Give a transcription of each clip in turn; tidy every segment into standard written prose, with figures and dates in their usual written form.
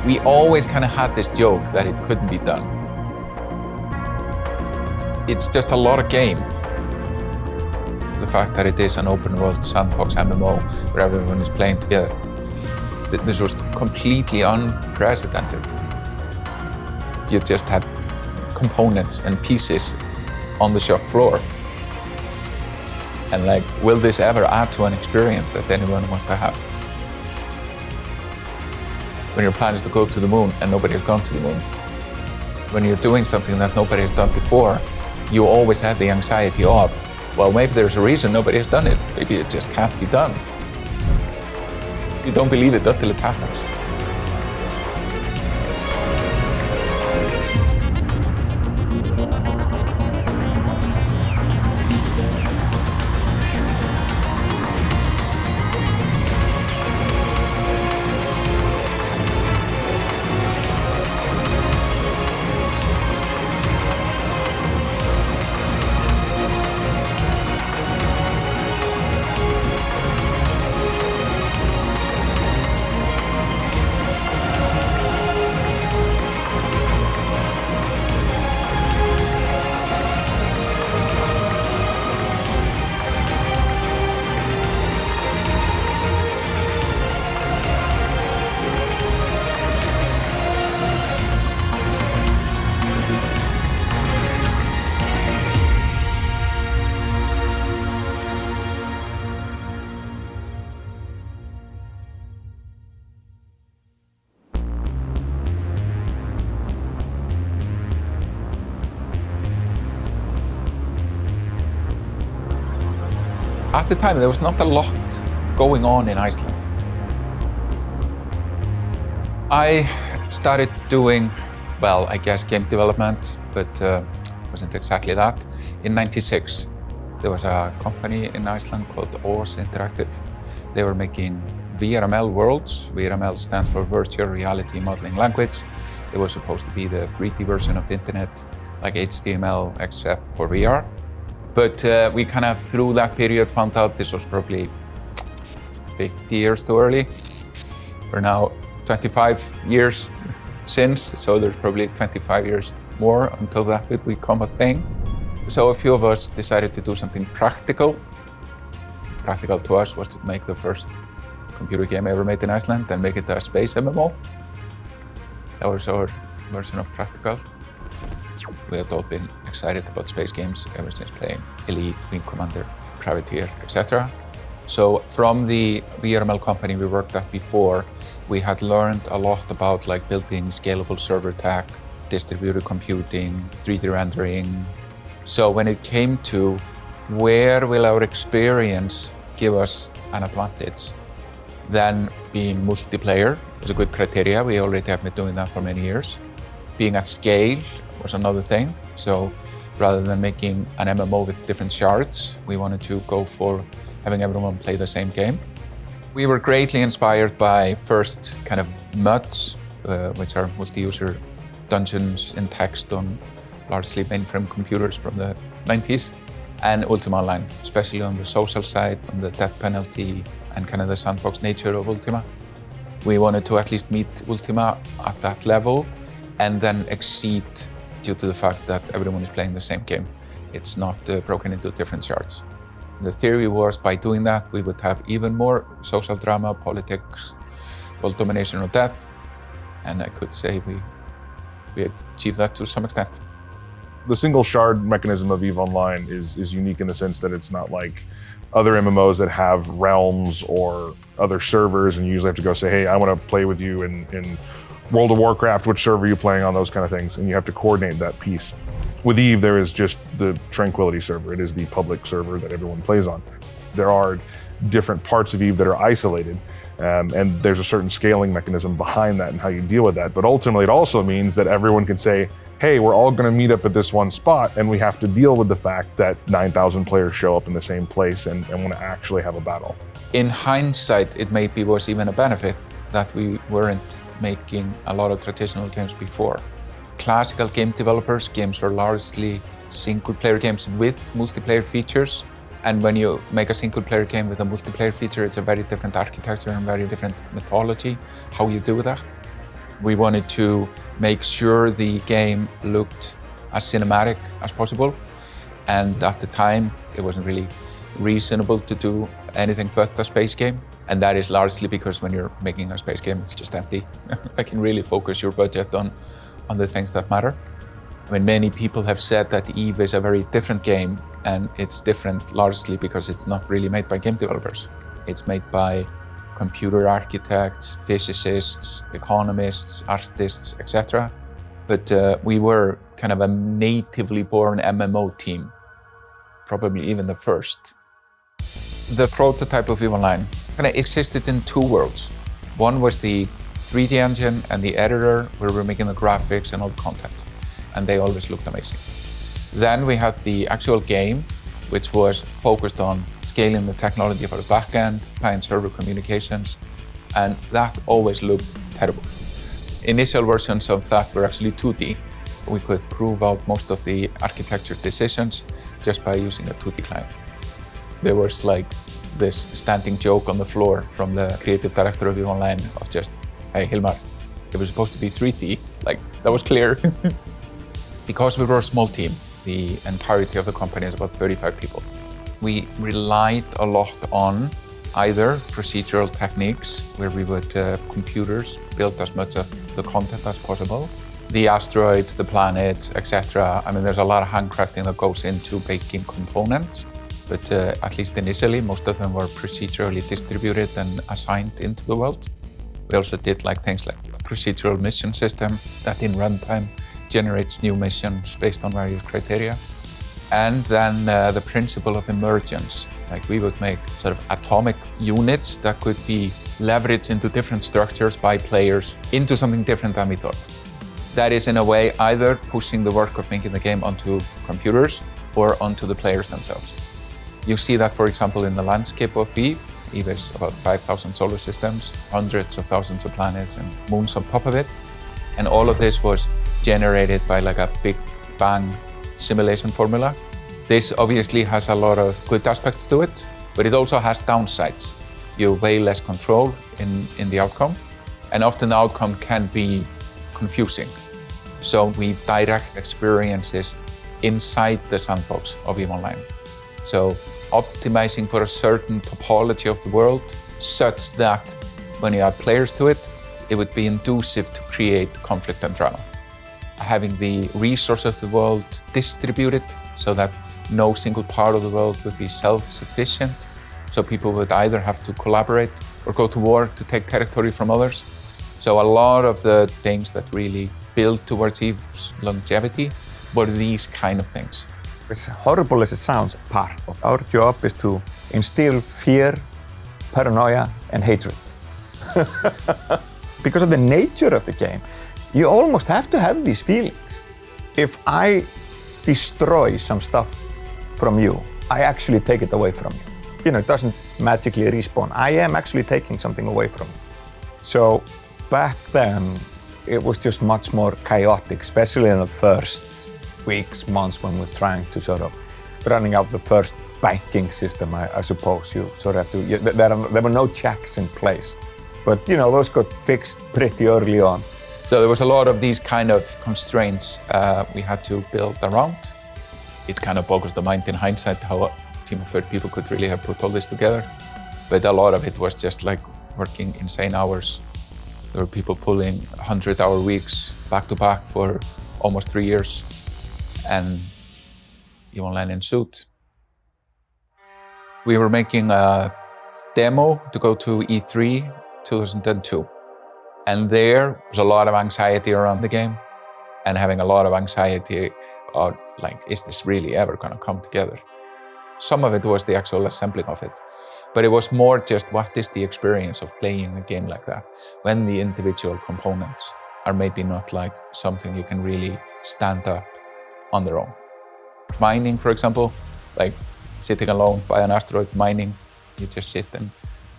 We always kind of had this joke that it couldn't be done. It's just a lot of game. The fact that it is an open world sandbox MMO where everyone is playing together. This was completely unprecedented. You just had components and pieces on the shop floor. And like, will this ever add to an experience that anyone wants to have? When your plan is to go to the moon and nobody has gone to the moon. When you're doing something that nobody has done before, you always have the anxiety of, well, maybe there's a reason nobody has done it. Maybe it just can't be done. You don't believe it until it happens. At the time, there was not a lot going on in Iceland. I started doing, well, I guess game development, but wasn't exactly that. In '96, there was a company in Iceland called Ós Interactive. They were making VRML worlds. VRML stands for Virtual Reality Modeling Language. It was supposed to be the 3D version of the internet, like HTML, except for VR. But we kind of, through that period, found out this was probably 50 years too early. We're now 25 years since, so there's probably 25 years more until that would become a thing. So a few of us decided to do something practical. Practical to us was to make the first computer game ever made in Iceland and make it a space MMO. That was our version of practical. We had all been excited about space games ever since playing Elite, Wing Commander, Privateer, etc. So from the VRML company we worked at before, we had learned a lot about like building scalable server tech, distributed computing, 3D rendering. So when it came to where will our experience give us an advantage, then being multiplayer was a good criteria. We already have been doing that for many years. Being at scale was another thing. So rather than making an MMO with different shards, we wanted to go for having everyone play the same game. We were greatly inspired by first kind of MUDs, which are multi-user dungeons in text on largely mainframe computers from the 90s, and Ultima Online, especially on the social side, on the death penalty and kind of the sandbox nature of Ultima. We wanted to at least meet Ultima at that level and then exceed due to the fact that everyone is playing the same game. It's not broken into different shards. The theory was by doing that, we would have even more social drama, politics, world domination or death. And I could say we achieved that to some extent. The single shard mechanism of EVE Online is unique in the sense that it's not like other MMOs that have realms or other servers and you usually have to go say, hey, I want to play with you in World of Warcraft, which server are you playing on, those kind of things, and you have to coordinate that piece. With EVE, there is just the Tranquility server. It is the public server that everyone plays on. There are different parts of EVE that are isolated, and there's a certain scaling mechanism behind that and how you deal with that. But ultimately, it also means that everyone can say, hey, we're all going to meet up at this one spot, and we have to deal with the fact that 9,000 players show up in the same place and want to actually have a battle. In hindsight, it maybe was even a benefit that we weren't making a lot of traditional games before. Classical game developers, games were largely single-player games with multiplayer features. And when you make a single-player game with a multiplayer feature, it's a very different architecture and very different mythology, how you do that. We wanted to make sure the game looked as cinematic as possible. And at the time, it wasn't really reasonable to do anything but a space game. And that is largely because when you're making a space game, it's just empty. You can really focus your budget on the things that matter. I mean, many people have said that EVE is a very different game, and it's different largely because it's not really made by game developers. It's made by computer architects, physicists, economists, artists, etc. But we were kind of a natively born MMO team, probably even the first. The prototype of EVE Online kind of existed in two worlds. One was the 3D engine and the editor where we were making the graphics and all the content, and they always looked amazing. Then we had the actual game, which was focused on scaling the technology for the backend, client-server communications, and that always looked terrible. Initial versions of that were actually 2D. We could prove out most of the architecture decisions just by using a 2D client. There was like this standing joke on the floor from the creative director of EVE Online of just, hey Hilmar, it was supposed to be 3D, like that was clear. Because we were a small team, the entirety of the company is about 35 people. We relied a lot on either procedural techniques, where we would computers build as much of the content as possible. The asteroids, the planets, etc. I mean, there's a lot of handcrafting that goes into making components, but at least initially, most of them were procedurally distributed and assigned into the world. We also did like things like a procedural mission system that in runtime generates new missions based on various criteria. And then the principle of emergence. Like we would make sort of atomic units that could be leveraged into different structures by players into something different than we thought. That is in a way either pushing the work of making the game onto computers or onto the players themselves. You see that, for example, in the landscape of EVE. EVE is about 5,000 solar systems, hundreds of thousands of planets and moons on top of it. And all of this was generated by like a big bang simulation formula. This obviously has a lot of good aspects to it, but it also has downsides. You have way less control in the outcome, and often the outcome can be confusing. So we direct experiences inside the sandbox of EVE Online. So optimizing for a certain topology of the world such that when you add players to it, it would be inducive to create conflict and drama. Having the resource of the world distributed so that no single part of the world would be self-sufficient. So people would either have to collaborate or go to war to take territory from others. So a lot of the things that really build towards EVE's longevity were these kind of things. As horrible as it sounds, part of our job is to instill fear, paranoia, and hatred. Because of the nature of the game, you almost have to have these feelings. If I destroy some stuff from you, I actually take it away from you. You know, it doesn't magically respawn. I am actually taking something away from you. So back then, it was just much more chaotic, especially in the first weeks, months when we're trying to sort of running out the first banking system, I suppose. You sort of have to, there were no checks in place. But you know, those got fixed pretty early on. So there was a lot of these kind of constraints we had to build around. It kind of boggles the mind in hindsight how a team of 30 people could really have put all this together. But a lot of it was just like working insane hours. There were people pulling 100-hour weeks back to back for almost 3 years. And EVE Online ensued. We were making a demo to go to E3 2002. And there was a lot of anxiety around the game and having a lot of anxiety of like, is this really ever gonna come together? Some of it was the actual assembling of it, but it was more just what is the experience of playing a game like that when the individual components are maybe not like something you can really stand up on their own. Mining, for example, like sitting alone by an asteroid mining, you just sit and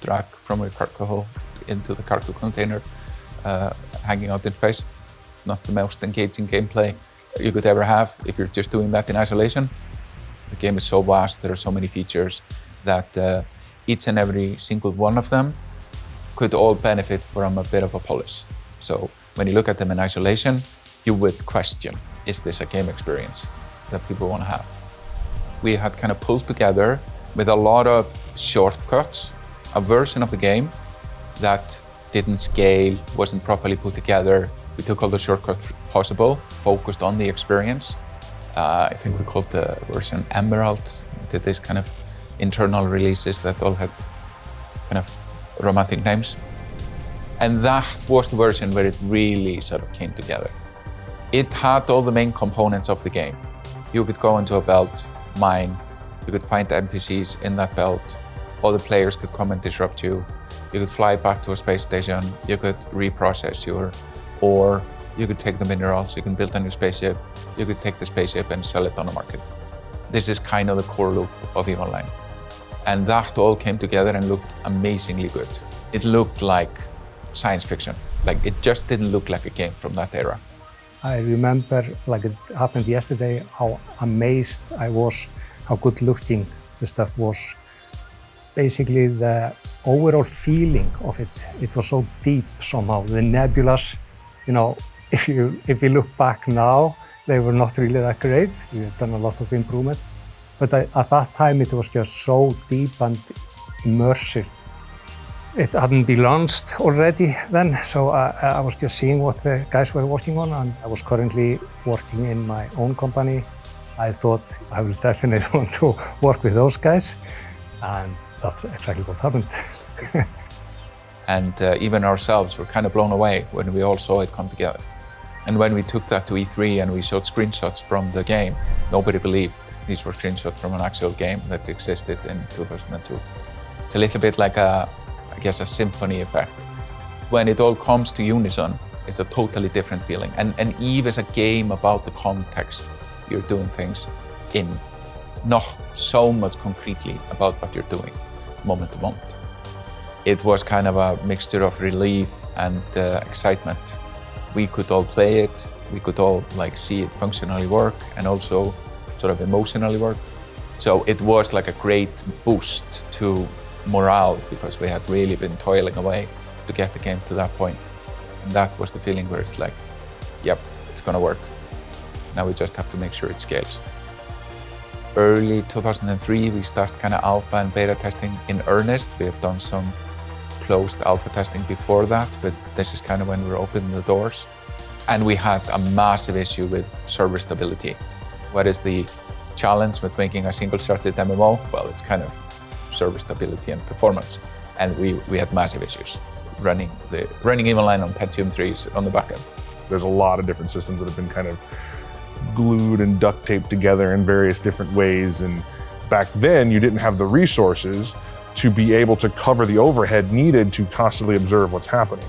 drag from your cargo hold into the cargo container, hanging out in space. It's not the most engaging gameplay you could ever have if you're just doing that in isolation. The game is so vast, there are so many features that each and every single one of them could all benefit from a bit of a polish. So when you look at them in isolation, you would question, is this a game experience that people want to have? We had kind of pulled together with a lot of shortcuts, a version of the game that didn't scale, wasn't properly put together. We took all the shortcuts possible, focused on the experience. I think we called the version Emerald. We did this kind of internal releases that all had kind of romantic names. And that was the version where it really sort of came together. It had all the main components of the game. You could go into a belt, mine, you could find NPCs in that belt, all the players could come and disrupt you, you could fly back to a space station, you could reprocess your ore, you could take the minerals, you can build a new spaceship, you could take the spaceship and sell it on the market. This is kind of the core loop of EVE Online. And that all came together and looked amazingly good. It looked like science fiction. Like, it just didn't look like a game from that era. I remember, like it happened yesterday, how amazed I was, how good looking the stuff was. Basically, the overall feeling of it, it was so deep somehow. The nebulas, you know, if you look back now, they were not really that great. We have done a lot of improvements. But at that time, it was just so deep and immersive. It hadn't been launched already then, so I was just seeing what the guys were working on, and I was currently working in my own company. I thought I would definitely want to work with those guys, and that's exactly what happened. And even ourselves were kind of blown away when we all saw it come together. And when we took that to E3 and we showed screenshots from the game, nobody believed these were screenshots from an actual game that existed in 2002. It's a little bit like I guess a symphony effect. When it all comes to unison, it's a totally different feeling. And EVE is a game about the context you're doing things in, not so much concretely about what you're doing moment to moment. It was kind of a mixture of relief and excitement. We could all play it, we could all like see it functionally work and also sort of emotionally work. So it was like a great boost to morale because we had really been toiling away to get the game to that point. And that was the feeling where it's like, yep, it's gonna work. Now we just have to make sure it scales. Early 2003, we started kind of alpha and beta testing in earnest. We have done some closed alpha testing before that, but this is kind of when we were opening the doors. And we had a massive issue with server stability. What is the challenge with making a single-threaded MMO? Well, it's kind of server stability and performance. And we had massive issues running EVE Online on Pentium 3s on the back end. There's a lot of different systems that have been kind of glued and duct taped together in various different ways. And back then, you didn't have the resources to be able to cover the overhead needed to constantly observe what's happening.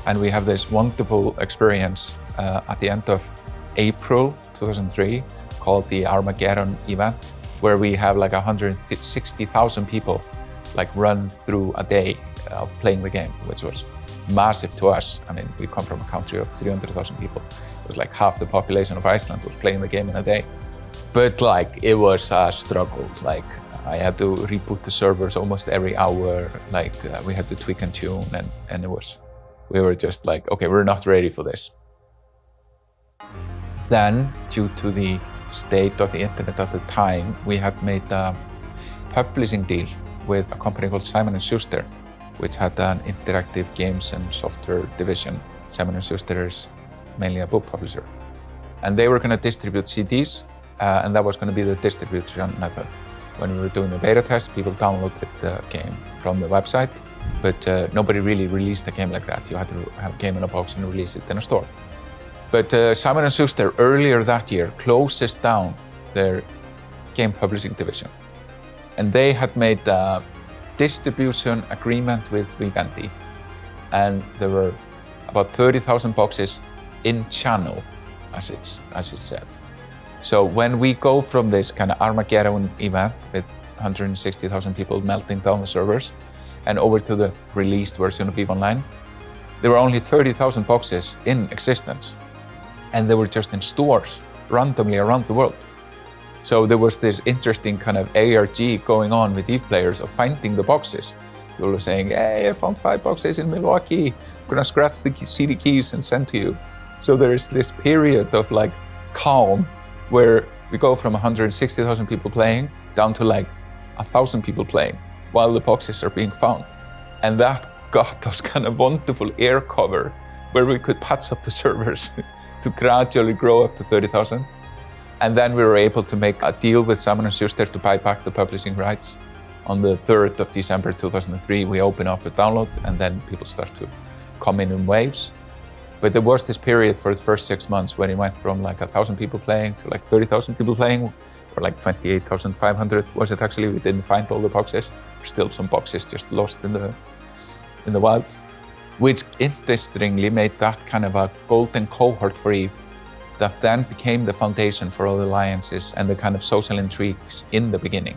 And we have this wonderful experience at the end of April 2003 called the Armageddon event, where we have like 160,000 people like run through a day of playing the game, which was massive to us. I mean, we come from a country of 300,000 people. It was like half the population of Iceland was playing the game in a day. But like, it was a struggle. Like, I had to reboot the servers almost every hour. Like, we had to tweak and tune, and we were just like, okay, we're not ready for this. Then, due to the state of the internet at the time, we had made a publishing deal with a company called Simon & Schuster, which had an interactive games and software division. Simon & Schuster is mainly a book publisher. And they were going to distribute CDs, and that was going to be the distribution method. When we were doing the beta test, people downloaded the game from the website, but nobody really released the game like that. You had to have a game in a box and release it in a store. But Simon & Schuster earlier that year closes down their game publishing division. And they had made a distribution agreement with Vivendi. And there were about 30,000 boxes in channel, as it's said. So when we go from this kind of Armageddon event with 160,000 people melting down the servers and over to the released version of EVE Online, there were only 30,000 boxes in existence. And they were just in stores randomly around the world. So there was this interesting kind of ARG going on with EVE players of finding the boxes. People were saying, hey, I found 5 boxes in Milwaukee. gonna scratch the CD keys and send to you. So there is this period of like calm where we go from 160,000 people playing down to like 1,000 people playing while the boxes are being found. And that got us kind of wonderful air cover where we could patch up the servers to gradually grow up to 30,000. And then we were able to make a deal with Salman & Schuster to buy back the publishing rights. On the 3rd of December 2003, we open up the download and then people start to come in waves. But there was this period for the first 6 months when it went from like 1,000 people playing to like 30,000 people playing, or like 28,500 was it actually. We didn't find all the boxes. There's still some boxes just lost in the wild, which interestingly made that kind of a golden cohort for EVE that then became the foundation for all the alliances and the kind of social intrigues in the beginning.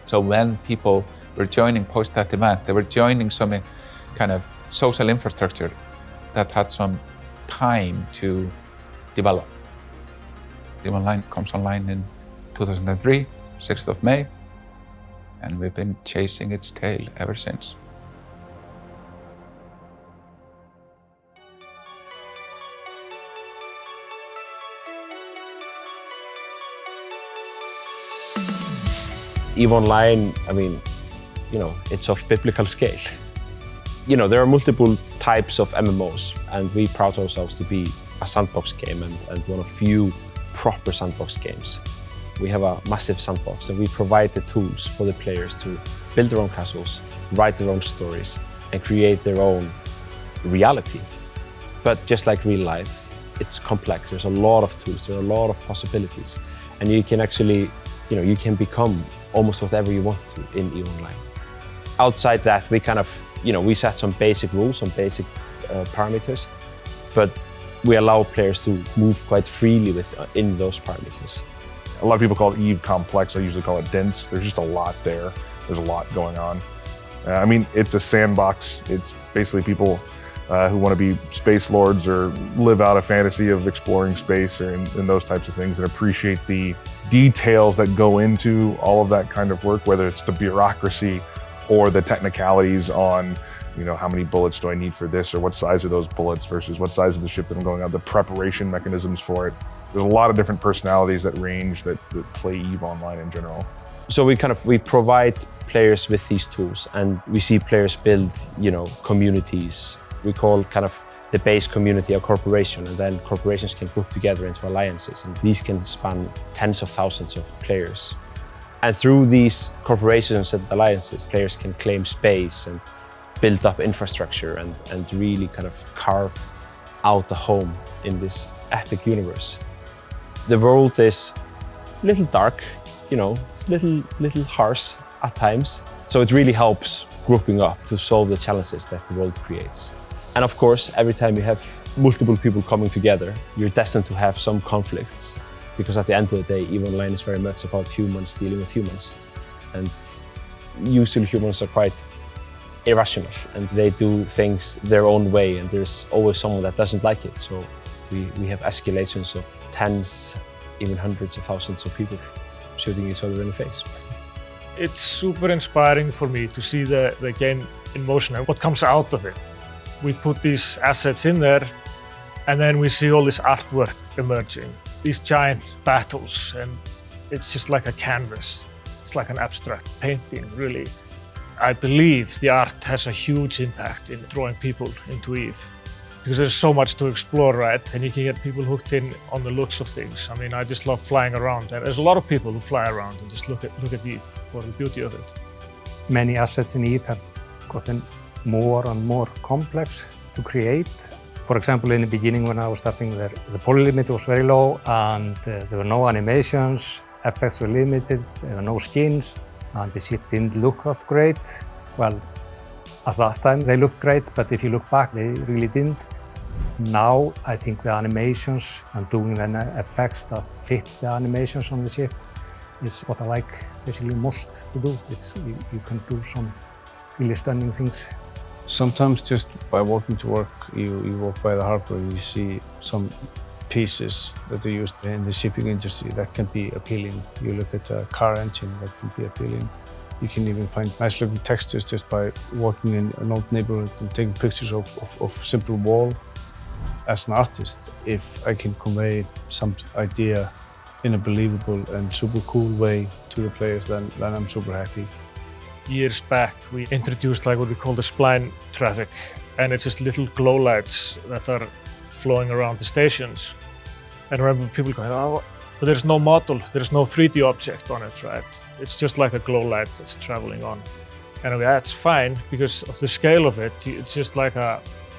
So when people were joining post that event, they were joining some kind of social infrastructure that had some time to develop. EVE Online comes online in 2003, 6th of May, and we've been chasing its tail ever since. EVE Online, I mean, it's of biblical scale. There are multiple types of MMOs, and we proud ourselves to be a sandbox game and one of few proper sandbox games. We have a massive sandbox, and we provide the tools for the players to build their own castles, write their own stories, and create their own reality. But just like real life, it's complex. There's a lot of tools, there are a lot of possibilities, and you can actually, you can become almost whatever you want to in EVE Online. Outside that, we kind of, we set some basic rules, some basic parameters, but we allow players to move quite freely in those parameters. A lot of people call it EVE complex. I usually call it dense. There's just a lot there. There's a lot going on. I mean, it's a sandbox. It's basically people who want to be space lords or live out a fantasy of exploring space or in those types of things and appreciate the details that go into all of that kind of work, whether it's the bureaucracy or the technicalities on, how many bullets do I need for this, or what size are those bullets versus what size of the ship that I'm going on, the preparation mechanisms for it. There's a lot of different personalities that play EVE Online in general. So we provide players with these tools, and we see players build, communities. We call kind of the base community a corporation, and then corporations can group together into alliances, and these can span tens of thousands of players. And through these corporations and alliances, players can claim space and build up infrastructure and really kind of carve out a home in this epic universe. The world is a little dark, it's a little harsh at times. So it really helps grouping up to solve the challenges that the world creates. And of course, every time you have multiple people coming together, you're destined to have some conflicts, because at the end of the day, EVE Online is very much about humans dealing with humans. And usually humans are quite irrational, and they do things their own way, and there's always someone that doesn't like it. So we have escalations of tens, even hundreds of thousands of people shooting each other in the face. It's super inspiring for me to see the game in motion and what comes out of it. We put these assets in there, and then we see all this artwork emerging, these giant battles, and it's just like a canvas. It's like an abstract painting, really. I believe the art has a huge impact in drawing people into EVE, because there's so much to explore, right? And you can get people hooked in on the looks of things. I mean, I just love flying around, and there's a lot of people who fly around and just look at EVE for the beauty of it. Many assets in EVE have gotten more and more complex to create. For example, in the beginning when I was starting there, the poly limit was very low, and there were no animations, effects were limited, there were no skins, and the ship didn't look that great. Well, at that time they looked great, but if you look back, they really didn't. Now I think the animations and doing the effects that fits the animations on the ship is what I like basically most to do. You can do some really stunning things. Sometimes just by walking to work, you walk by the harbor, you see some pieces that are used in the shipping industry that can be appealing. You look at a car engine, that can be appealing. You can even find nice looking textures just by walking in an old neighborhood and taking pictures of simple wall. As an artist, if I can convey some idea in a believable and super cool way to the players, then I'm super happy. Years back, we introduced like what we call the spline traffic, and it's just little glow lights that are flowing around the stations. And I remember people going, oh, but there's no model, there's no 3D object on it, right? It's just like a glow light that's traveling on. And that's fine because of the scale of it. It's just like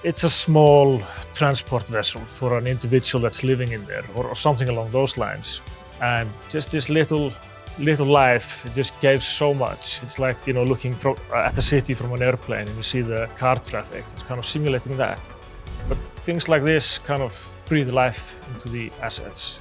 it's a small transport vessel for an individual that's living in there or something along those lines. And just this little life, it just gave so much. It's like, you know, looking at the city from an airplane and you see the car traffic. It's kind of simulating that. But things like this kind of breathe life into the assets.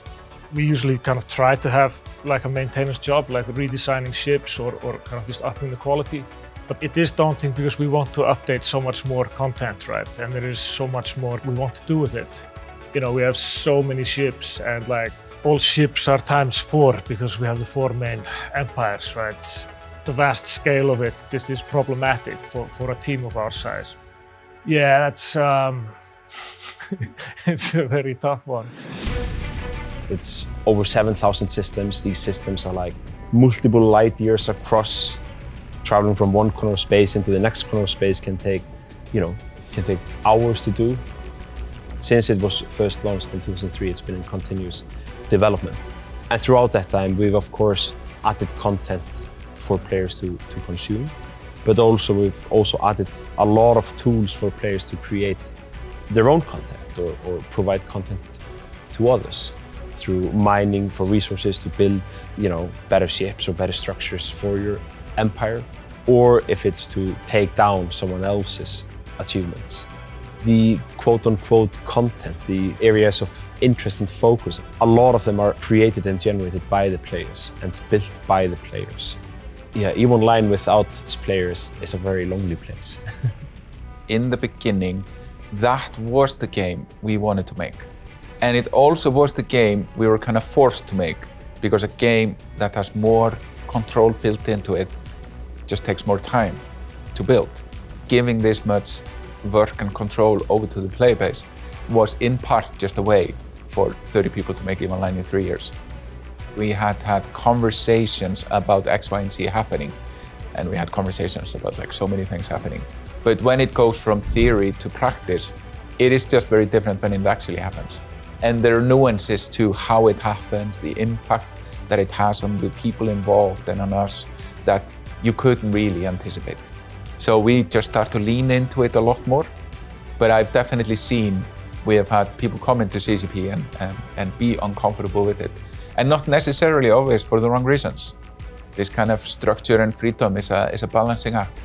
We usually kind of try to have like a maintenance job, like redesigning ships or kind of just upping the quality. But it is daunting because we want to update so much more content, right? And there is so much more we want to do with it. You know, we have so many ships and like all ships are ×4 because we have the 4 main empires, right? The vast scale of it is problematic for a team of our size. Yeah, that's it's a very tough one. It's over 7,000 systems. These systems are like multiple light years across. Traveling from one corner of space into the next corner of space can take hours to do. Since it was first launched in 2003, it's been in continuous development. And throughout that time, we've of course added content for players to consume, but also we've also added a lot of tools for players to create their own content or provide content to others through mining for resources to build, you know, better ships or better structures for your empire, or if it's to take down someone else's achievements. The quote-unquote content, the areas of interest and focus, a lot of them are created and generated by the players and built by the players. Yeah, EVE Online without its players is a very lonely place. In the beginning, that was the game we wanted to make. And it also was the game we were kind of forced to make, because a game that has more control built into it just takes more time to build. Giving this much work and control over to the player base was in part just a way for 30 people to make EVE Online in 3 years. We had conversations about X, Y, and Z happening, and we had conversations about like so many things happening. But when it goes from theory to practice, it is just very different when it actually happens. And there are nuances to how it happens, the impact that it has on the people involved and on us that you couldn't really anticipate. So we just start to lean into it a lot more. But I've definitely seen, we have had people come into CCP and be uncomfortable with it. And not necessarily always for the wrong reasons. This kind of structure and freedom is a balancing act.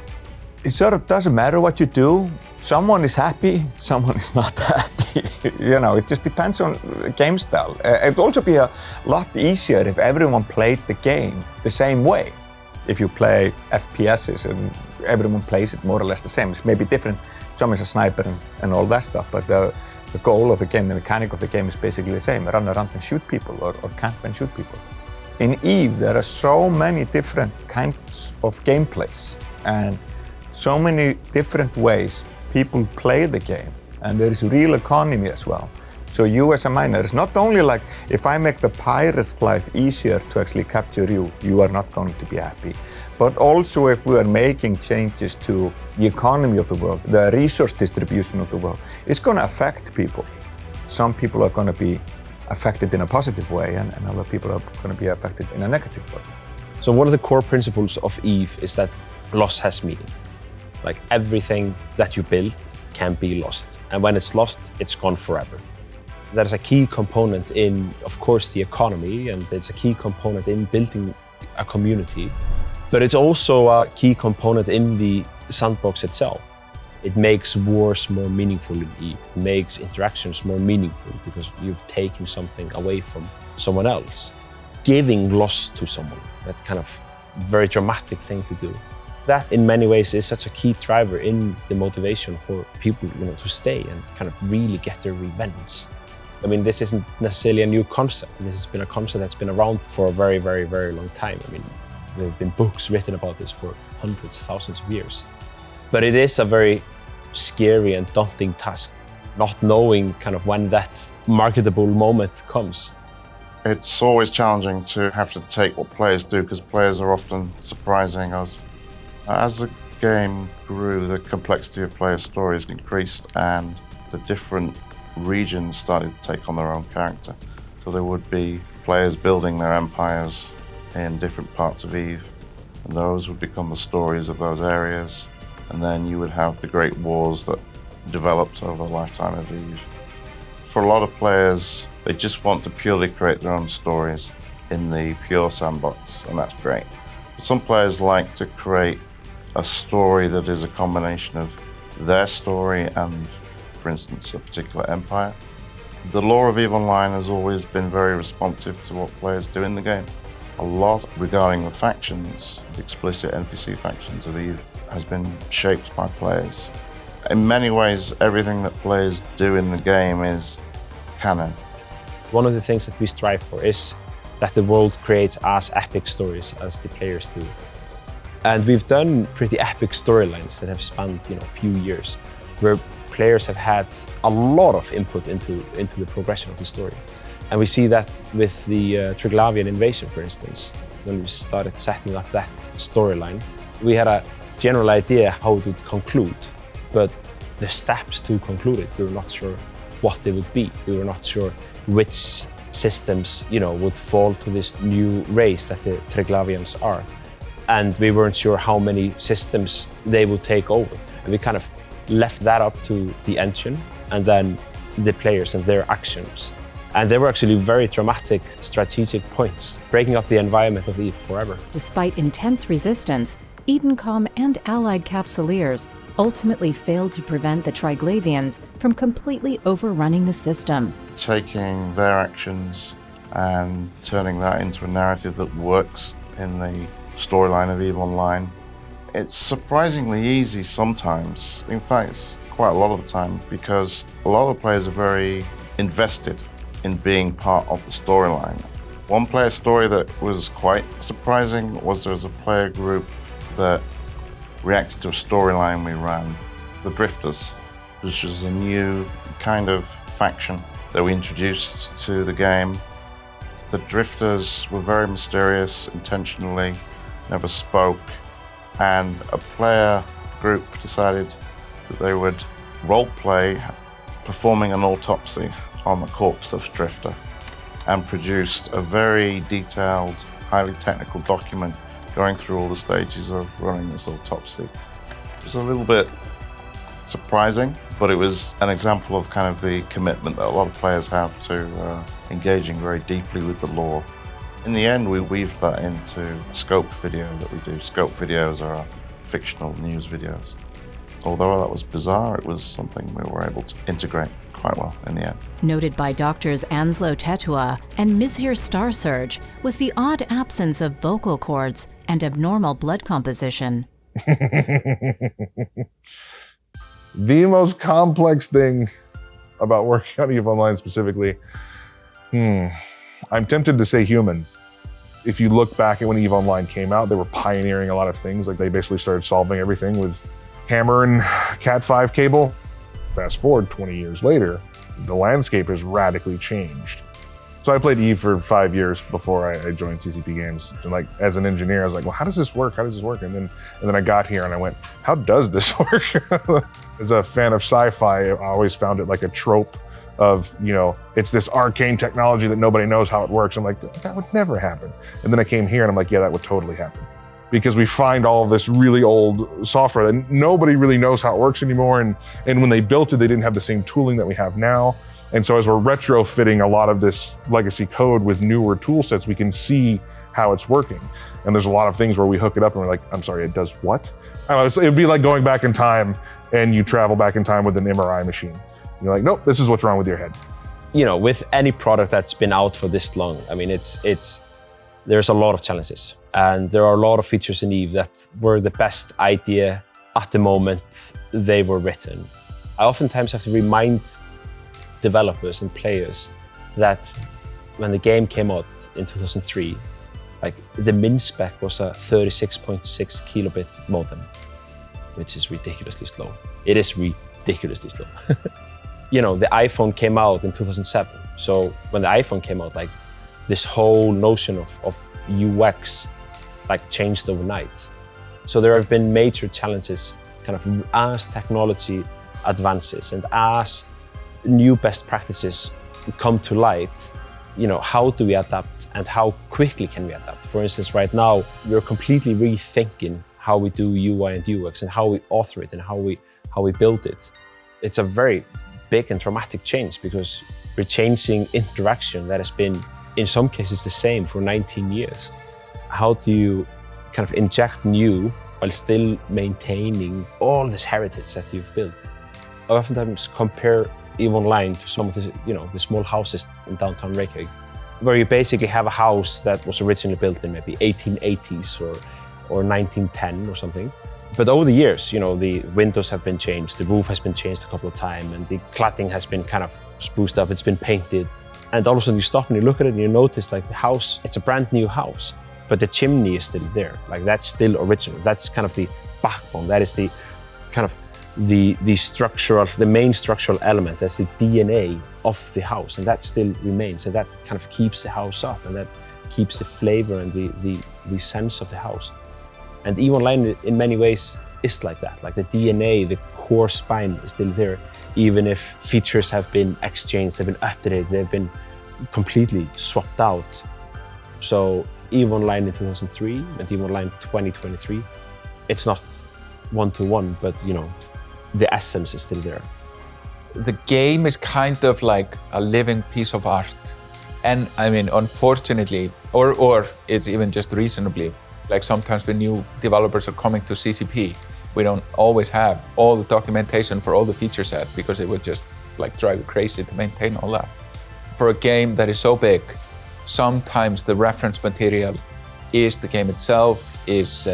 It sort of doesn't matter what you do. Someone is happy, someone is not happy. You know, it just depends on game style. It'd also be a lot easier if everyone played the game the same way. If you play FPSs and everyone plays it more or less the same. It's maybe different. Some is a sniper and all that stuff, but the goal of the game, the mechanic of the game is basically the same. Run around and shoot people or camp and shoot people. In EVE, there are so many different kinds of gameplays and so many different ways people play the game, and there is real economy as well. So you as a miner, it's not only like if I make the pirate's life easier to actually capture you, you are not going to be happy. But also if we are making changes to the economy of the world, the resource distribution of the world, it's going to affect people. Some people are going to be affected in a positive way and other people are going to be affected in a negative way. So one of the core principles of EVE is that loss has meaning. Like everything that you build can be lost. And when it's lost, it's gone forever. That is a key component in, of course, the economy, and it's a key component in building a community. But it's also a key component in the sandbox itself. It makes wars more meaningful in EVE. It makes interactions more meaningful because you've taken something away from someone else. Giving loss to someone, that kind of very dramatic thing to do. That in many ways is such a key driver in the motivation for people, you know, to stay and kind of really get their revenge. I mean, this isn't necessarily a new concept. This has been a concept that's been around for a very, very, very long time. I mean, There have been books written about this for hundreds, thousands of years. But it is a very scary and daunting task, not knowing kind of when that marketable moment comes. It's always challenging to have to take what players do because players are often surprising us. As the game grew, the complexity of player stories increased and the different regions started to take on their own character. So there would be players building their empires in different parts of EVE, and those would become the stories of those areas. And then you would have the great wars that developed over the lifetime of EVE. For a lot of players, they just want to purely create their own stories in the pure sandbox, and that's great. But some players like to create a story that is a combination of their story and, for instance, a particular empire. The lore of EVE Online has always been very responsive to what players do in the game. A lot regarding the factions, the explicit NPC factions of EVE, has been shaped by players. In many ways, everything that players do in the game is canon. One of the things that we strive for is that the world creates as epic stories as the players do. And we've done pretty epic storylines that have spanned, a few years, where players have had a lot of input into the progression of the story. And we see that with the Triglavian invasion, for instance. When we started setting up that storyline, we had a general idea how it would conclude, but the steps to conclude it, we were not sure what they would be. We were not sure which systems, would fall to this new race that the Triglavians are. And we weren't sure how many systems they would take over. And we kind of left that up to the engine and then the players and their actions. And they were actually very dramatic strategic points, breaking up the environment of EVE forever. Despite intense resistance, Edencom and allied Capsuleers ultimately failed to prevent the Triglavians from completely overrunning the system. Taking their actions and turning that into a narrative that works in the storyline of EVE Online. It's surprisingly easy sometimes. In fact, it's quite a lot of the time, because a lot of the players are very invested in being part of the storyline. One player story that was quite surprising was there was a player group that reacted to a storyline we ran, the Drifters, which was a new kind of faction that we introduced to the game. The Drifters were very mysterious, intentionally, never spoke, and a player group decided that they would role-play performing an autopsy on the corpse of Drifter, and produced a very detailed, highly technical document going through all the stages of running this autopsy. It was a little bit surprising, but it was an example of kind of the commitment that a lot of players have to engaging very deeply with the lore. In the end, we weaved that into a scope video that we do. Scope videos are fictional news videos. Although that was bizarre, it was something we were able to integrate quite well in the end. Noted by doctors Anslo Tetua and Mizir Starsurge was the odd absence of vocal cords and abnormal blood composition. The most complex thing about working on EVE Online specifically, I'm tempted to say humans. If you look back at when EVE Online came out, they were pioneering a lot of things. Like, they basically started solving everything with hammer and Cat5 cable. Fast forward 20 years later, the landscape has radically changed. So I played EVE for 5 years before I joined CCP Games. And like, as an engineer, I was like, well, how does this work? How does this work? And then I got here and I went, how does this work? As a fan of sci-fi, I always found it like a trope of, it's this arcane technology that nobody knows how it works. I'm like, that would never happen. And then I came here and I'm like, yeah, that would totally happen. Because we find all of this really old software that nobody really knows how it works anymore. And when they built it, they didn't have the same tooling that we have now. And so as we're retrofitting a lot of this legacy code with newer tool sets, we can see how it's working. And there's a lot of things where we hook it up and we're like, I'm sorry, it does what? I don't know, it'd be like going back in time and you travel back in time with an MRI machine. You're like, nope, this is what's wrong with your head. With any product that's been out for this long, I mean, there's a lot of challenges. And there are a lot of features in EVE that were the best idea at the moment they were written. I oftentimes have to remind developers and players that when the game came out in 2003, Like the min spec was a 36.6 kilobit modem, which is ridiculously slow. It is ridiculously slow. You know, the iPhone came out in 2007. So when the iPhone came out, like this whole notion of UX like changed overnight. So there have been major challenges kind of as technology advances and as new best practices come to light, you know, how do we adapt and how quickly can we adapt? For instance, right now, we're completely rethinking how we do UI and UX and how we author it and how we build it. It's a very big and dramatic change because we're changing interaction that has been, in some cases, the same for 19 years. How do you kind of inject new while still maintaining all this heritage that you've built? I oftentimes compare EVE Online to some of the, you know, the small houses in downtown Reykjavik, where you basically have a house that was originally built in maybe 1880s or 1910 or something. But over the years, you know, the windows have been changed, the roof has been changed a couple of times, and the cladding has been kind of spruced up, it's been painted. And all of a sudden you stop and you look at it and you notice like the house, it's a brand new house, but the chimney is still there. Like that's still original. That's kind of the backbone. That is the kind of the structural, the main structural element. That's the DNA of the house, and that still remains, and that kind of keeps the house up, and that keeps the flavor and the sense of the house. And EVE Online, in many ways, is like that. Like the DNA, the core spine is still there, even if features have been exchanged, they've been updated, they've been completely swapped out. So EVE Online in 2003 and EVE Online 2023, it's not one-to-one, but you know, the essence is still there. The game is kind of like a living piece of art. And I mean, unfortunately, or it's even just reasonably, like sometimes when new developers are coming to CCP, we don't always have all the documentation for all the feature set because it would just like drive you crazy to maintain all that. For a game that is so big, sometimes the reference material is the game itself, is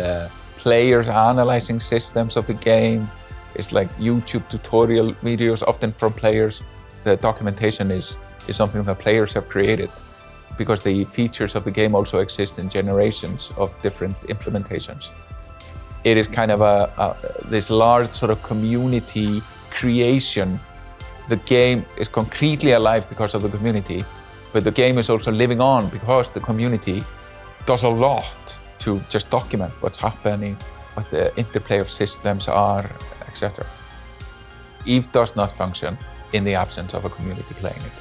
players analyzing systems of the game, it's like YouTube tutorial videos, often from players. The documentation is something that players have created because the features of the game also exist in generations of different implementations. It is kind of this large sort of community creation. The game is concretely alive because of the community, but the game is also living on because the community does a lot to just document what's happening, what the interplay of systems are, etc. EVE does not function in the absence of a community playing it.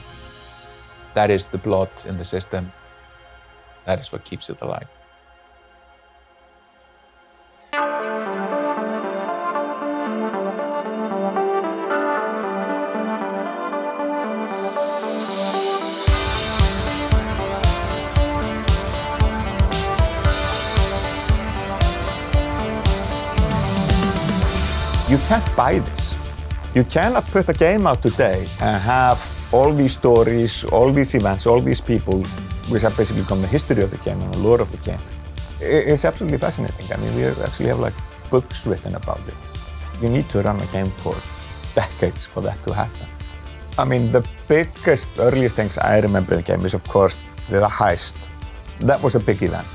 That is the blood in the system. That is what keeps it alive. You can't buy this. You cannot put a game out today and have all these stories, all these events, all these people, which have basically become the history of the game and the lore of the game. It's absolutely fascinating. I mean, we actually have like books written about this. You need to run a game for decades for that to happen. I mean, the biggest, earliest things I remember in the game is, of course, the heist. That was a big event.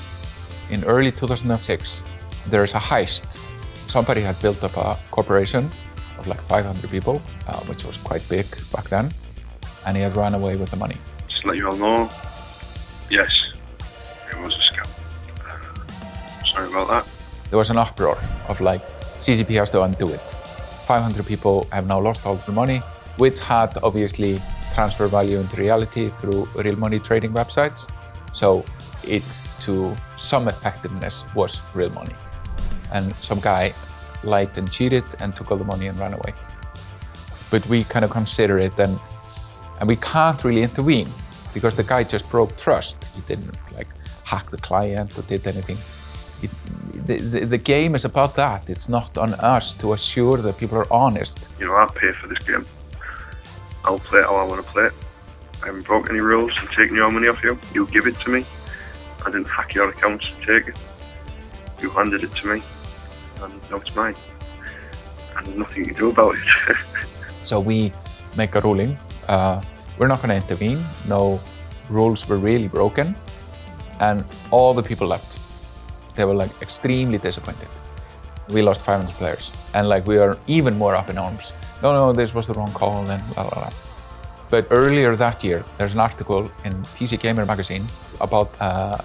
In early 2006, there is a heist. Somebody had built up a corporation of like 500 people, which was quite big back then, and he had run away with the money. Just to let you all know, yes, it was a scam. Sorry about that. There was an uproar of like, CCP has to undo it. 500 people have now lost all their money, which had obviously transfer value into reality through real money trading websites. So it, to some effectiveness, was real money. And some guy lied and cheated and took all the money and ran away. But we kind of consider it and we can't really intervene because the guy just broke trust. He didn't like hack the client or did anything. The game is about that. It's not on us to assure that people are honest. You know, I pay for this game. I'll play it how I want to play it. I haven't broken any rules. I'm taking your money off you. You give it to me. I didn't hack your accounts to take it. You handed it to me. And now it's mine. And there's nothing you can do about it. So we make a ruling. We're not going to intervene. No rules were really broken. and all the people left. They were like extremely disappointed. We lost 500 players, and like we are even more up in arms. No, this was the wrong call, and blah, blah, blah. But earlier that year, there's an article in PC Gamer magazine about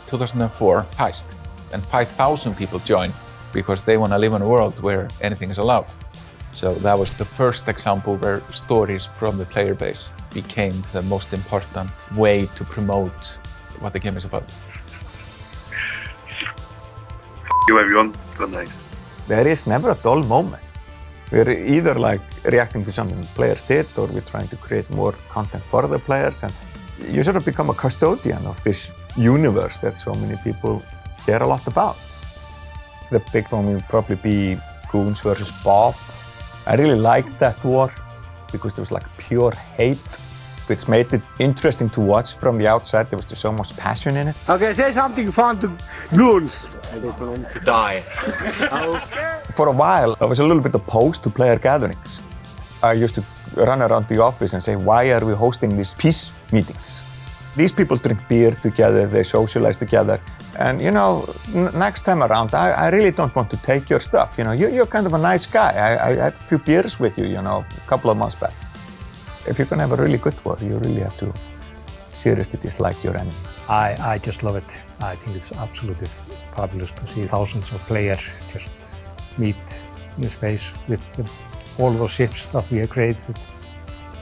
2004 heist, and 5,000 people joined because they want to live in a world where anything is allowed. So that was the first example where stories from the player base became the most important way to promote what the game is about. You everyone, good night. There is never a dull moment. We're either like reacting to something the players did, or we're trying to create more content for the players, and you sort of become a custodian of this universe that so many people care a lot about. The big one will probably be Goons versus Bob. I really liked that war because there was like pure hate, which made it interesting to watch from the outside. There was just so much passion in it. Okay, say something fun to Goons. Die. For a while, I was a little bit opposed to player gatherings. I used to run around the office and say, why are we hosting these peace meetings? These people drink beer together, they socialize together, and you know, next time around, I really don't want to take your stuff. You know, you're kind of a nice guy. I had a few beers with you, you know, a couple of months back. If you're gonna have a really good war, you really have to seriously dislike your enemy. I just love it. I think it's absolutely fabulous to see thousands of players just meet in space with all those ships that we have created,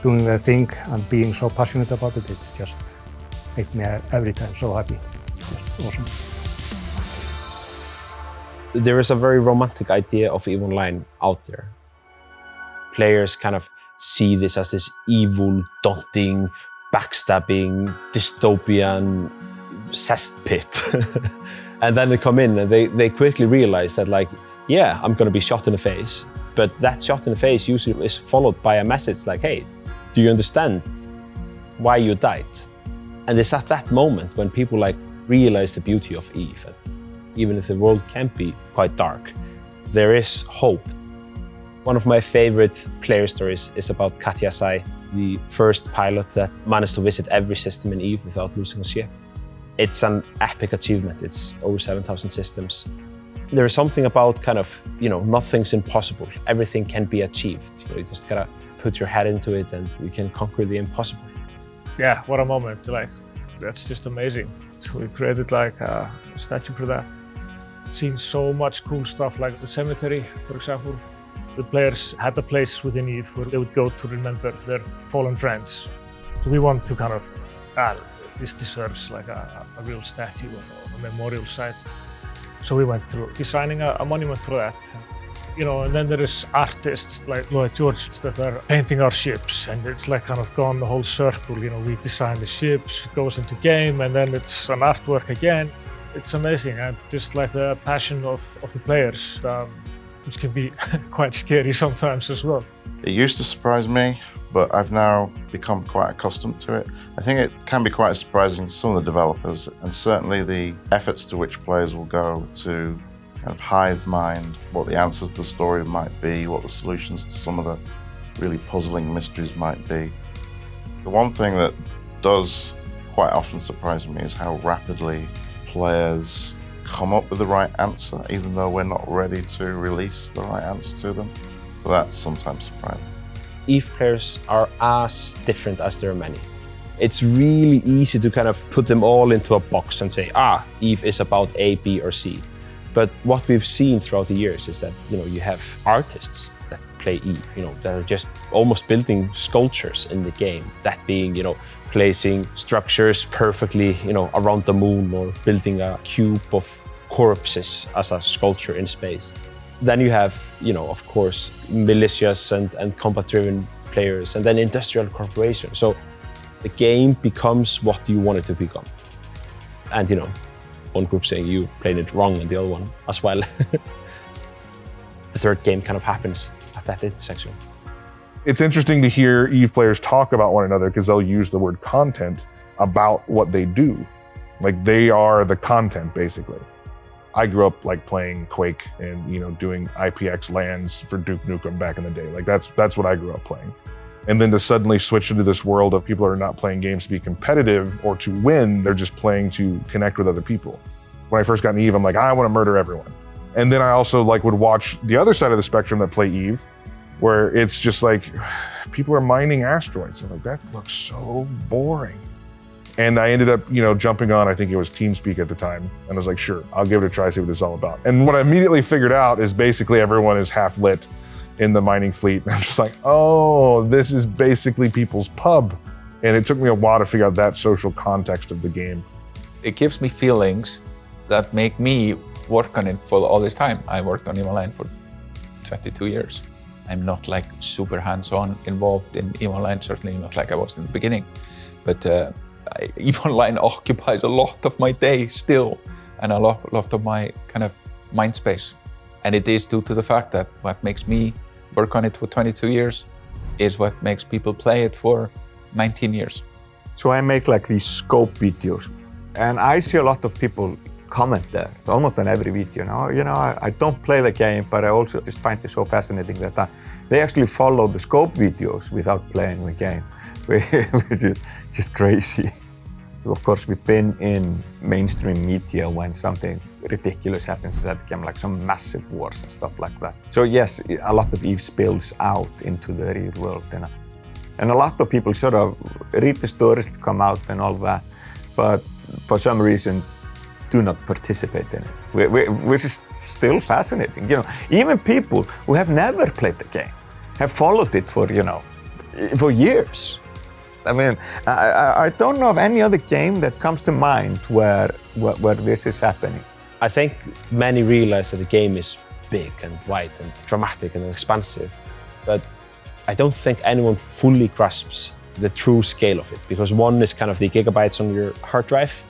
doing their thing and being so passionate about it. It's just makes me every time so happy. It's just awesome. There is a very romantic idea of EVE Online out there. Players kind of see this as this evil, daunting, backstabbing, dystopian cesspit. And then they come in and they quickly realize that, like, yeah, I'm gonna be shot in the face, but that shot in the face usually is followed by a message like, hey, do you understand why you died? And it's at that moment when people like realize the beauty of EVE. And even if the world can be quite dark, there is hope. One of my favorite player stories is about Katja Sai, the first pilot that managed to visit every system in EVE without losing a ship. It's an epic achievement. It's over 7,000 systems. There is something about kind of, you know, nothing's impossible. Everything can be achieved. You just gotta put your head into it and we can conquer the impossible. Yeah, what a moment. Like, that's just amazing. So we created like a statue for that. Seen so much cool stuff, like the cemetery, for example. The players had a place within EVE where they would go to remember their fallen friends. So we want to kind of, this deserves like a real statue or a memorial site. So we went through designing a monument for that. You know, and then there is artists like Lloyd George that are painting our ships, and it's like kind of gone the whole circle. You know, we design the ships, it goes into game, and then it's an artwork again. It's amazing, and just like the passion of the players, which can be quite scary sometimes as well. It used to surprise me, but I've now become quite accustomed to it. I think it can be quite surprising to some of the developers, and certainly the efforts to which players will go to kind of hive mind what the answers to the story might be, what the solutions to some of the really puzzling mysteries might be. The one thing that does quite often surprise me is how rapidly players come up with the right answer, even though we're not ready to release the right answer to them. So that's sometimes surprising. EVE players are as different as there are many. It's really easy to kind of put them all into a box and say, EVE is about A, B, or C. But what we've seen throughout the years is that, you know, you have artists that play EVE, you know, that are just almost building sculptures in the game. That being, you know, placing structures perfectly, you know, around the moon, or building a cube of corpses as a sculpture in space. Then you have, you know, of course, militias and combat-driven players, and then industrial corporations. So the game becomes what you want it to become. And, you know, one group saying you played it wrong and the other one as well. The third game kind of happens at that intersection. It's interesting to hear EVE players talk about one another because they'll use the word content about what they do. Like, they are the content, basically. I grew up like playing Quake and, you know, doing IPX LANs for Duke Nukem back in the day. Like that's what I grew up playing. And then to suddenly switch into this world of people are not playing games to be competitive or to win, they're just playing to connect with other people. When I first got in EVE, I'm like, I want to murder everyone. And then I also like would watch the other side of the spectrum that play EVE, where it's just like, people are mining asteroids. I'm like, that looks so boring. And I ended up, jumping on, I think it was TeamSpeak at the time. And I was like, sure, I'll give it a try, see what this is all about. And what I immediately figured out is basically everyone is half lit in the mining fleet. And I'm just like, oh, this is basically people's pub. And it took me a while to figure out that social context of the game. It gives me feelings that make me work on it for all this time. I worked on EVE Online for 22 years. I'm not like super hands-on involved in EVE Online, certainly not like I was in the beginning. But EVE Online occupies a lot of my day still, and a lot of my kind of mind space. And it is due to the fact that what makes me work on it for 22 years is what makes people play it for 19 years. So I make like these scope videos, and I see a lot of people comment there, almost on every video. I don't play the game, but I also just find it so fascinating that they actually follow the scope videos without playing the game, which is just crazy. Of course, we've been in mainstream media when something ridiculous happens at the game, like some massive wars and stuff like that. So yes, a lot of EVE spills out into the real world, and a lot of people sort of read the stories that come out and all that, but for some reason do not participate in it, which is still fascinating. Even people who have never played the game have followed it for years. I mean, I don't know of any other game that comes to mind where this is happening. I think many realize that the game is big and wide and dramatic and expansive, but I don't think anyone fully grasps the true scale of it, because one is kind of the gigabytes on your hard drive,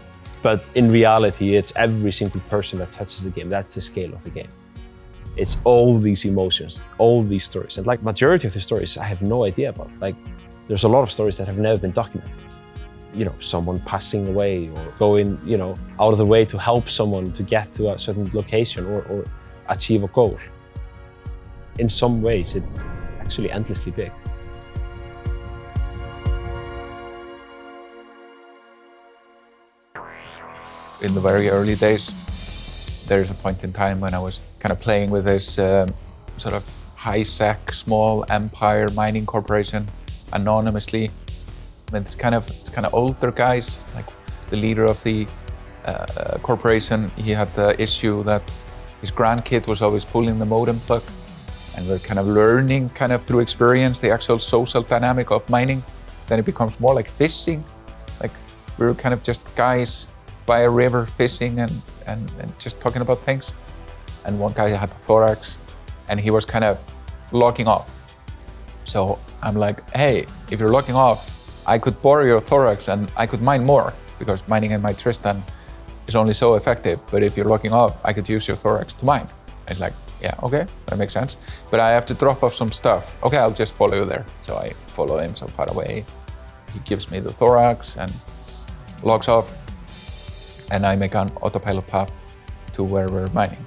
but in reality, it's every single person that touches the game. That's the scale of the game. It's all these emotions, all these stories, and like majority of the stories I have no idea about. Like, there's a lot of stories that have never been documented. Someone passing away or going, out of the way to help someone to get to a certain location or achieve a goal. In some ways, it's actually endlessly big. In the very early days, there's a point in time when I was kind of playing with this sort of high-sec, small empire mining corporation anonymously. I mean, it's kind of older guys. Like the leader of the corporation, he had the issue that his grandkid was always pulling the modem plug, and we're kind of learning, kind of through experience, the actual social dynamic of mining. Then it becomes more like fishing. Like we were kind of just guys by a river fishing and just talking about things. And one guy had the thorax, and he was kind of logging off. So I'm like, hey, if you're logging off, I could borrow your thorax and I could mine more, because mining in my Tristan is only so effective. But if you're logging off, I could use your thorax to mine. It's like, yeah, okay, that makes sense. But I have to drop off some stuff. Okay, I'll just follow you there. So I follow him so far away. He gives me the thorax and logs off. And I make an autopilot path to where we're mining.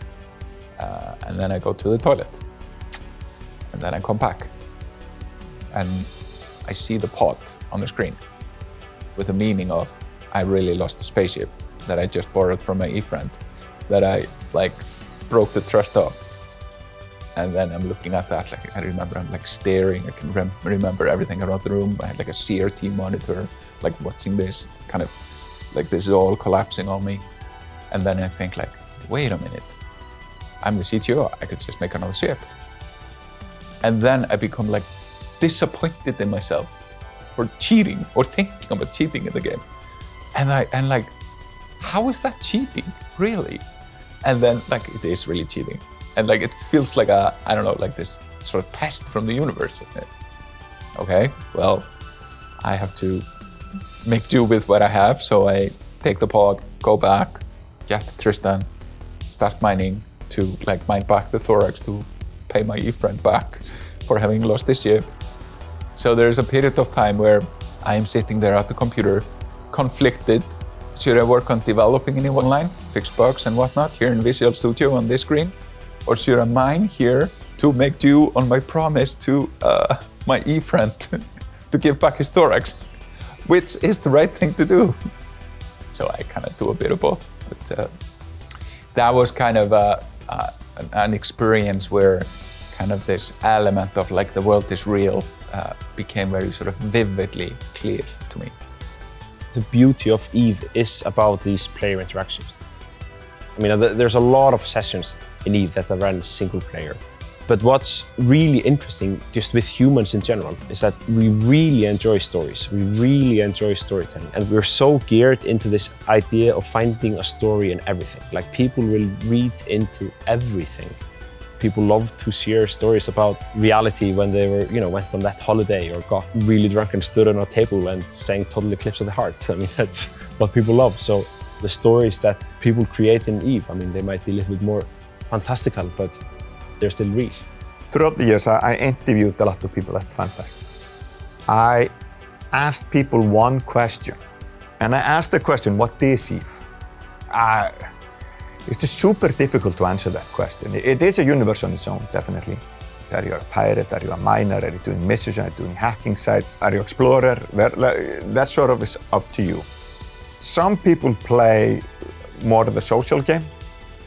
And then I go to the toilet. And then I come back. And I see the pod on the screen with the meaning of, I really lost the spaceship that I just borrowed from my e-friend, that I broke the trust of. And then I'm looking at that, I remember I'm staring, I can remember everything around the room. I had a CRT monitor, watching this, kind of this is all collapsing on me. And then I think wait a minute, I'm the CTO, I could just make another ship. And then I become disappointed in myself for cheating or thinking about cheating in the game. And how is that cheating, really? And then it is really cheating. And it feels like I don't know, this sort of test from the universe. Okay, well, I have to make do with what I have. So I take the pod, go back, get Tristan, start mining to mine back the thorax to pay my e-friend back for having lost this ship. So there's a period of time where I am sitting there at the computer, conflicted. Should I work on developing in EVE Online, fix bugs and whatnot here in Visual Studio on this screen? Or should I mine here to make do on my promise to my e-friend to give back his thorax, which is the right thing to do. So I kind of do a bit of both. But that was kind of an experience where kind of this element of like the world is real became very sort of vividly clear to me. The beauty of EVE is about these player interactions. I mean, there's a lot of sessions in EVE that are run single player. But what's really interesting, just with humans in general, is that we really enjoy stories. We really enjoy storytelling. And we're so geared into this idea of finding a story in everything. Like, people will read into everything. People love to share stories about reality when they were, went on that holiday or got really drunk and stood on a table and sang Total Eclipse of the Heart. I mean, that's what people love. So the stories that people create in EVE, I mean, they might be a little bit more fantastical, but they're still real. Throughout the years, I interviewed a lot of people at FanFest. I asked people one question, and I asked the question, what is EVE? It's just super difficult to answer that question. It is a universe on its own, definitely. Are you a pirate? Are you a miner? Are you doing missions? Are you doing hacking sites? Are you an explorer? That sort of is up to you. Some people play more of the social game.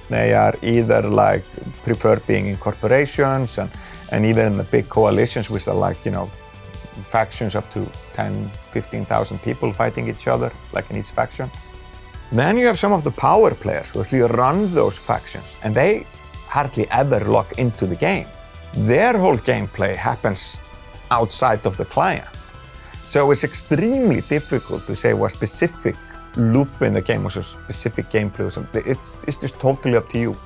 They are either like prefer being in corporations and even in the big coalitions, which are like, factions up to 10, 15,000 people fighting each other, like in each faction. Then you have some of the power players who actually run those factions, and they hardly ever log into the game. Their whole gameplay happens outside of the client. So it's extremely difficult to say what specific loop in the game or a specific gameplay or something. It's just totally up to you.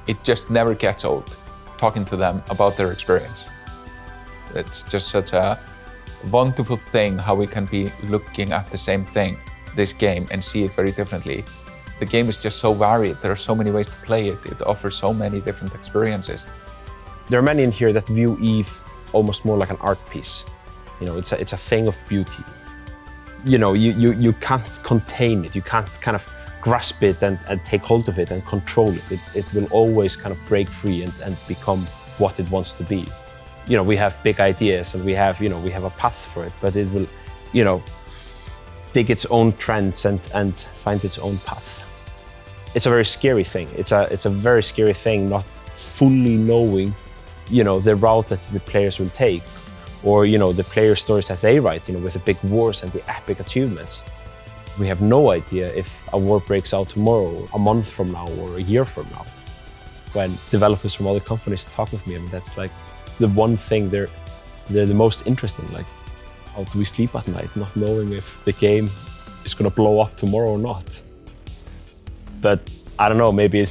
It just never gets old talking to them about their experience. It's just such a wonderful thing how we can be looking at the same thing, this game, and see it very differently. The game is just so varied. There are so many ways to play it. It offers so many different experiences. There are many in here that view EVE almost more like an art piece. It's a thing of beauty. You can't contain it. You can't kind of grasp it and take hold of it and control it. It will always kind of break free and become what it wants to be. We have big ideas and we have a path for it, but it will, dig its own trends and find its own path. It's a very scary thing. It's a very scary thing not fully knowing, the route that the players will take, or the player stories that they write, with the big wars and the epic achievements. We have no idea if a war breaks out tomorrow, a month from now, or a year from now. When developers from other companies talk with me, I mean, that's like the one thing they're the most interested in. Like, how do we sleep at night, not knowing if the game is gonna blow up tomorrow or not? But I don't know, maybe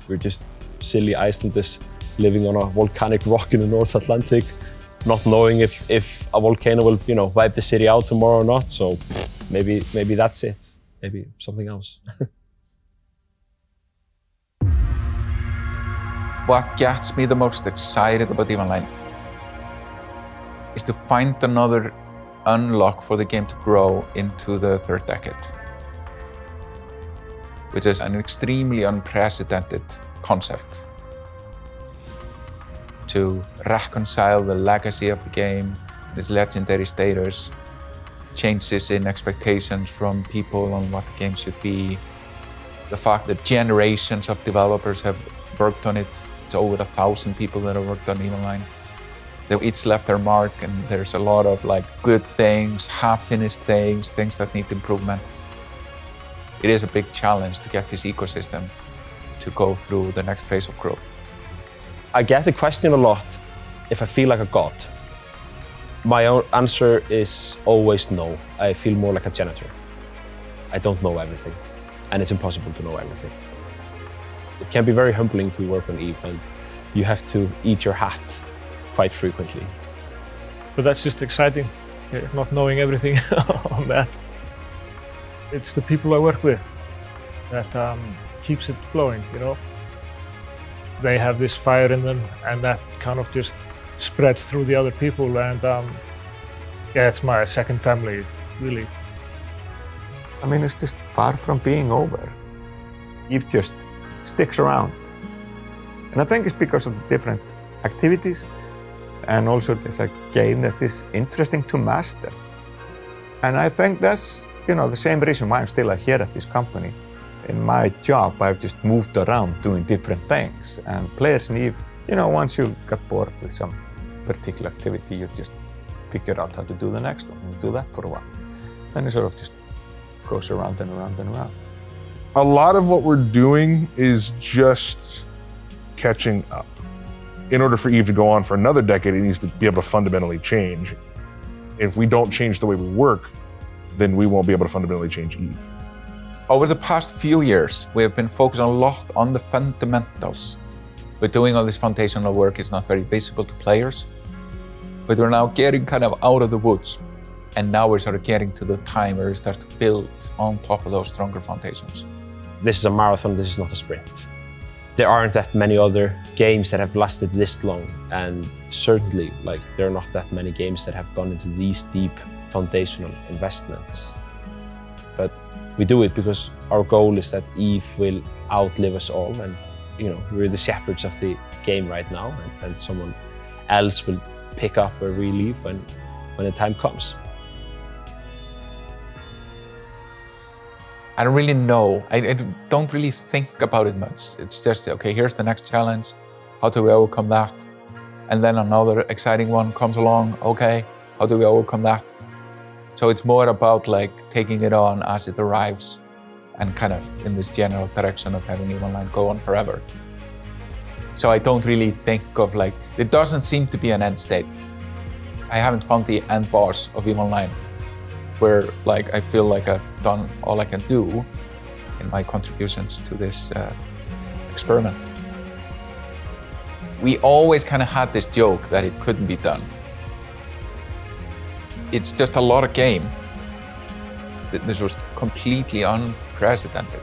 we're just silly Icelanders living on a volcanic rock in the North Atlantic, not knowing if a volcano will, wipe the city out tomorrow or not. So maybe that's it. Maybe something else. What gets me the most excited about EVE Online is to find another unlock for the game to grow into the third decade, which is an extremely unprecedented concept. To reconcile the legacy of the game, its legendary status, changes in expectations from people on what the game should be, the fact that generations of developers have worked on it. It's over 1,000 people that have worked on EVE Online. They've each left their mark, and there's a lot of good things, half-finished things that need improvement. It is a big challenge to get this ecosystem to go through the next phase of growth. I get the question a lot, if I feel like a god. My own answer is always no. I feel more like a janitor. I don't know everything, and it's impossible to know everything. It can be very humbling to work on EVE, and you have to eat your hat quite frequently. But that's just exciting, not knowing everything on that. It's the people I work with that keeps it flowing, They have this fire in them, and that kind of just spreads through the other people, and it's my second family, really. I mean, it's just far from being over. EVE just sticks around. And I think it's because of the different activities And also it's a game that is interesting to master. And I think that's, the same reason why I'm still here at this company. In my job, I've just moved around doing different things. And players need, once you got bored with some particular activity, you just figure out how to do the next one and do that for a while. And it sort of just goes around and around and around. A lot of what we're doing is just catching up. In order for EVE to go on for another decade, it needs to be able to fundamentally change. If we don't change the way we work, then we won't be able to fundamentally change EVE. Over the past few years, we have been focused a lot on the fundamentals. We're doing all this foundational work. It's not very visible to players, but we're now getting kind of out of the woods. And now we're sort of getting to the time where we start to build on top of those stronger foundations. This is a marathon, this is not a sprint. There aren't that many other games that have lasted this long, and certainly there are not that many games that have gone into these deep foundational investments. But we do it because our goal is that EVE will outlive us all, and we're the shepherds of the game right now, and someone else will pick up where we leave when the time comes. I don't really know. I don't really think about it much. It's just, okay, here's the next challenge. How do we overcome that? And then another exciting one comes along. Okay, how do we overcome that? So it's more about taking it on as it arrives and kind of in this general direction of having EVE Online go on forever. So I don't really think of it doesn't seem to be an end state. I haven't found the end boss of EVE Online where I feel like I've done all I can do in my contributions to this experiment. We always kind of had this joke that it couldn't be done. It's just a lot of game. This was completely unprecedented.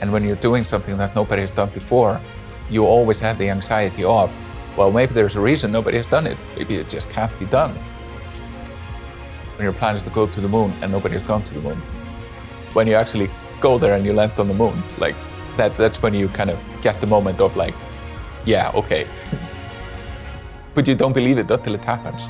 And when you're doing something that nobody has done before, you always have the anxiety of, well, maybe there's a reason nobody has done it. Maybe it just can't be done. When your plan is to go to the moon and nobody has gone to the moon. When you actually go there and you land on the moon, that's when you kind of get the moment of yeah, okay. But you don't believe it until it happens.